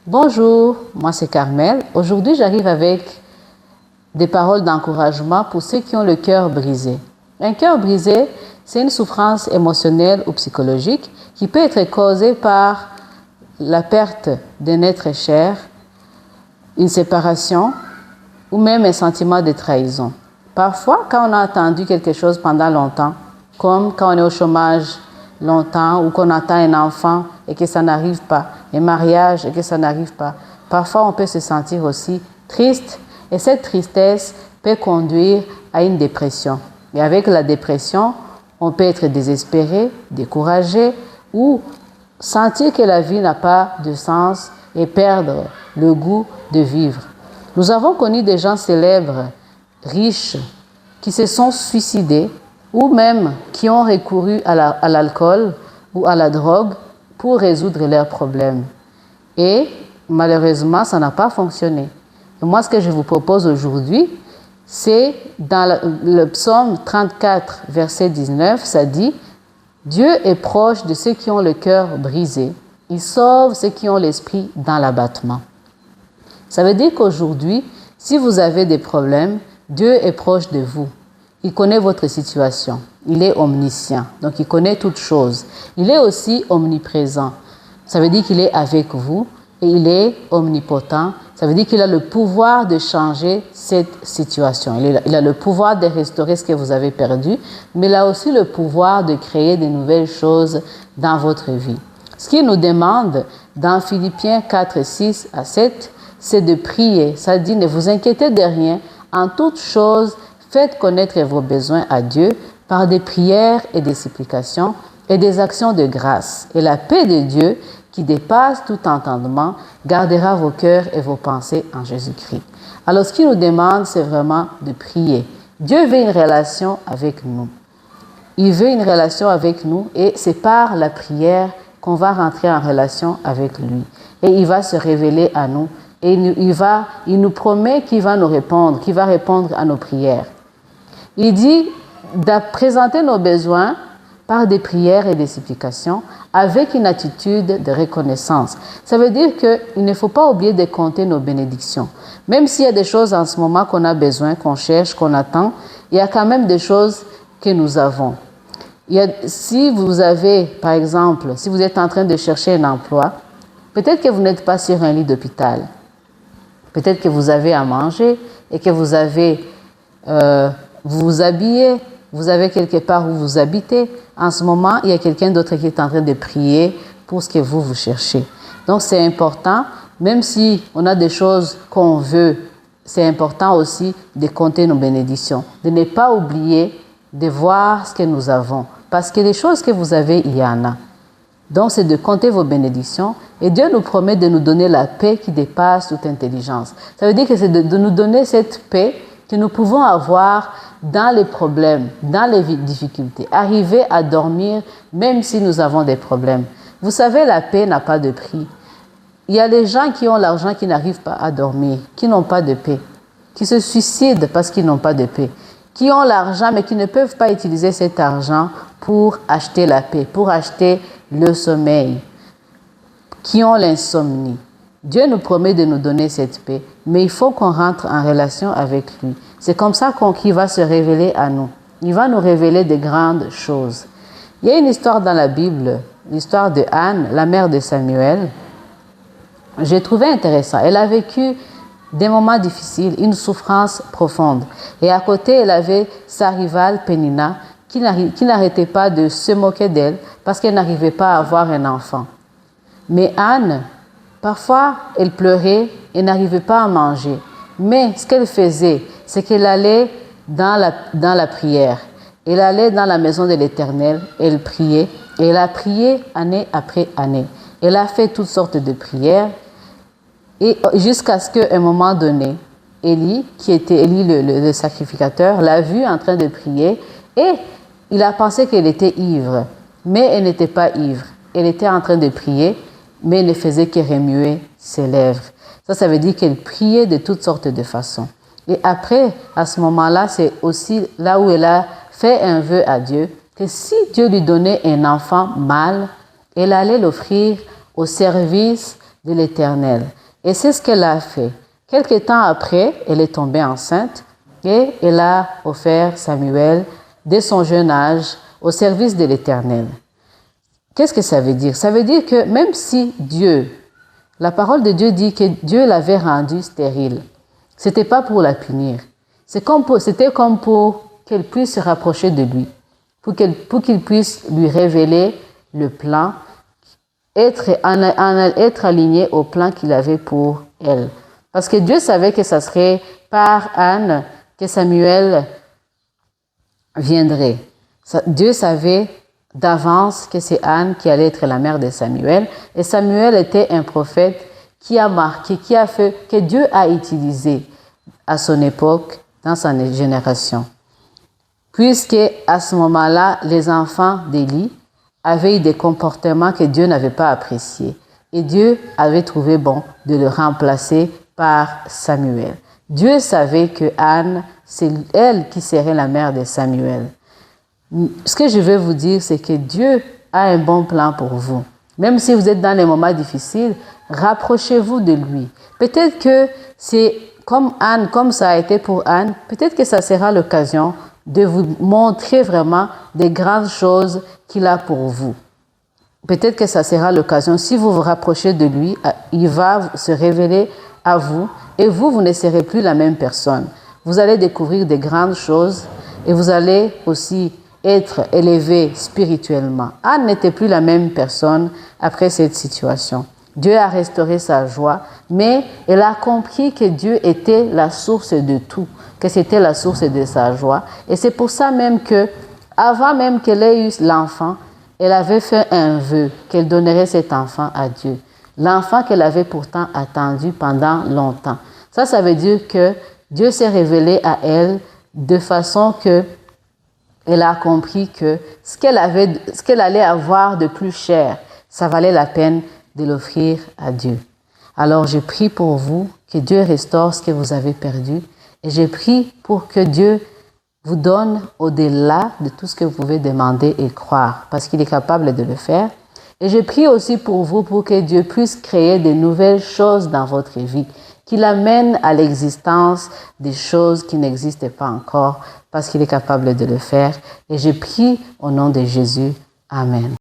Bonjour, moi c'est Carmel. Aujourd'hui, j'arrive avec des paroles d'encouragement pour ceux qui ont le cœur brisé. Un cœur brisé, c'est une souffrance émotionnelle ou psychologique qui peut être causée par la perte d'un être cher, une séparation ou même un sentiment de trahison. Parfois, quand on a attendu quelque chose pendant longtemps, comme quand on est au chômage longtemps ou qu'on attend un enfant et que ça n'arrive pas, un mariage et que ça n'arrive pas, parfois on peut se sentir aussi triste et cette tristesse peut conduire à une dépression. Et avec la dépression, on peut être désespéré, découragé ou sentir que la vie n'a pas de sens et perdre le goût de vivre. Nous avons connu des gens célèbres, riches, qui se sont suicidés ou même qui ont recouru à l'alcool ou à la drogue pour résoudre leurs problèmes. Et malheureusement, ça n'a pas fonctionné. Et moi, ce que je vous propose aujourd'hui, c'est dans le psaume 34, verset 19, ça dit « Dieu est proche de ceux qui ont le cœur brisé. Il sauve ceux qui ont l'esprit dans l'abattement. » Ça veut dire qu'aujourd'hui, si vous avez des problèmes, Dieu est proche de vous. Il connaît votre situation. Il est omniscient. Donc, il connaît toutes choses. Il est aussi omniprésent. Ça veut dire qu'il est avec vous et il est omnipotent. Ça veut dire qu'il a le pouvoir de changer cette situation. Il a le pouvoir de restaurer ce que vous avez perdu, mais il a aussi le pouvoir de créer de nouvelles choses dans votre vie. Ce qu'il nous demande dans Philippiens 4, 6 à 7, c'est de prier. Ça dit, ne vous inquiétez de rien. En toute chose, faites connaître vos besoins à Dieu par des prières et des supplications et des actions de grâce. Et la paix de Dieu, qui dépasse tout entendement, gardera vos cœurs et vos pensées en Jésus-Christ. Alors, ce qu'il nous demande, c'est vraiment de prier. Dieu veut une relation avec nous. Il veut une relation avec nous et c'est par la prière qu'on va rentrer en relation avec lui. Et il va se révéler à nous. Et il nous promet qu'il va nous répondre, qu'il va répondre à nos prières. Il dit de présenter nos besoins par des prières et des supplications avec une attitude de reconnaissance. Ça veut dire qu'il ne faut pas oublier de compter nos bénédictions. Même s'il y a des choses en ce moment qu'on a besoin, qu'on cherche, qu'on attend, il y a quand même des choses que nous avons. Si vous avez, par exemple, si vous êtes en train de chercher un emploi, peut-être que vous n'êtes pas sur un lit d'hôpital. Peut-être que vous avez à manger et que vous avez, vous vous habillez, vous avez quelque part où vous habitez. En ce moment, il y a quelqu'un d'autre qui est en train de prier pour ce que vous cherchez. Donc, c'est important, même si on a des choses qu'on veut, c'est important aussi de compter nos bénédictions, de ne pas oublier de voir ce que nous avons. Parce que les choses que vous avez, il y en a. Donc, c'est de compter vos bénédictions et Dieu nous promet de nous donner la paix qui dépasse toute intelligence. Ça veut dire que c'est de nous donner cette paix que nous pouvons avoir dans les problèmes, dans les difficultés. Arriver à dormir même si nous avons des problèmes. Vous savez, la paix n'a pas de prix. Il y a des gens qui ont l'argent qui n'arrivent pas à dormir, qui n'ont pas de paix, qui se suicident parce qu'ils n'ont pas de paix, qui ont l'argent mais qui ne peuvent pas utiliser cet argent pour acheter la paix, pour acheter le sommeil, qui ont l'insomnie. Dieu nous promet de nous donner cette paix, mais il faut qu'on rentre en relation avec lui. C'est comme ça qu'il va se révéler à nous. Il va nous révéler de grandes choses. Il y a une histoire dans la Bible, l'histoire de Anne, la mère de Samuel. J'ai trouvé intéressant. Elle a vécu des moments difficiles, une souffrance profonde. Et à côté, elle avait sa rivale Pénina, qui n'arrêtait pas de se moquer d'elle parce qu'elle n'arrivait pas à avoir un enfant. Mais Anne, parfois, elle pleurait et n'arrivait pas à manger. Mais ce qu'elle faisait, c'est qu'elle allait dans la prière. Elle allait dans la maison de l'Éternel, elle priait, et elle a prié année après année. Elle a fait toutes sortes de prières, et jusqu'à ce qu'à un moment donné, Élie, qui était Élie le sacrificateur, l'a vue en train de prier, et il a pensé qu'elle était ivre, mais elle n'était pas ivre. Elle était en train de prier, mais elle ne faisait que remuer ses lèvres. Ça veut dire qu'elle priait de toutes sortes de façons. Et après, à ce moment-là, c'est aussi là où elle a fait un vœu à Dieu, que si Dieu lui donnait un enfant mâle, elle allait l'offrir au service de l'Éternel. Et c'est ce qu'elle a fait. Quelque temps après, elle est tombée enceinte et elle a offert Samuel dès son jeune âge au service de l'Éternel. Qu'est-ce que ça veut dire? Ça veut dire que même si la parole de Dieu dit que Dieu l'avait rendue stérile, c'était pas pour la punir. C'était comme pour qu'elle puisse se rapprocher de lui, pour qu'il puisse lui révéler le plan, être aligné au plan qu'il avait pour elle. Parce que Dieu savait que ça serait par Anne que Samuel viendrait. Dieu savait d'avance que c'est Anne qui allait être la mère de Samuel. Et Samuel était un prophète qui a marqué, que Dieu a utilisé à son époque, dans sa génération. Puisque à ce moment-là, les enfants d'Élie avaient eu des comportements que Dieu n'avait pas appréciés. Et Dieu avait trouvé bon de le remplacer par Samuel. Dieu savait que Anne, c'est elle qui serait la mère de Samuel. Ce que je veux vous dire, c'est que Dieu a un bon plan pour vous. Même si vous êtes dans les moments difficiles, rapprochez-vous de lui. Peut-être que c'est comme Anne, comme ça a été pour Anne, peut-être que ça sera l'occasion de vous montrer vraiment des grandes choses qu'il a pour vous. Peut-être que ça sera l'occasion, si vous vous rapprochez de lui, il va se révéler à vous et vous ne serez plus la même personne. Vous allez découvrir des grandes choses et vous allez aussi être élevé spirituellement. Anne n'était plus la même personne après cette situation. Dieu a restauré sa joie, mais elle a compris que Dieu était la source de tout, que c'était la source de sa joie. Et c'est pour ça même que, avant même qu'elle ait eu l'enfant, elle avait fait un vœu qu'elle donnerait cet enfant à Dieu. L'enfant qu'elle avait pourtant attendu pendant longtemps. Ça veut dire que Dieu s'est révélé à elle de façon que elle a compris que ce qu'elle allait avoir de plus cher, ça valait la peine de l'offrir à Dieu. Alors, je prie pour vous que Dieu restaure ce que vous avez perdu et je prie pour que Dieu vous donne au-delà de tout ce que vous pouvez demander et croire parce qu'il est capable de le faire. Et je prie aussi pour vous pour que Dieu puisse créer de nouvelles choses dans votre vie, qu'il amène à l'existence des choses qui n'existent pas encore parce qu'il est capable de le faire. Et je prie au nom de Jésus. Amen.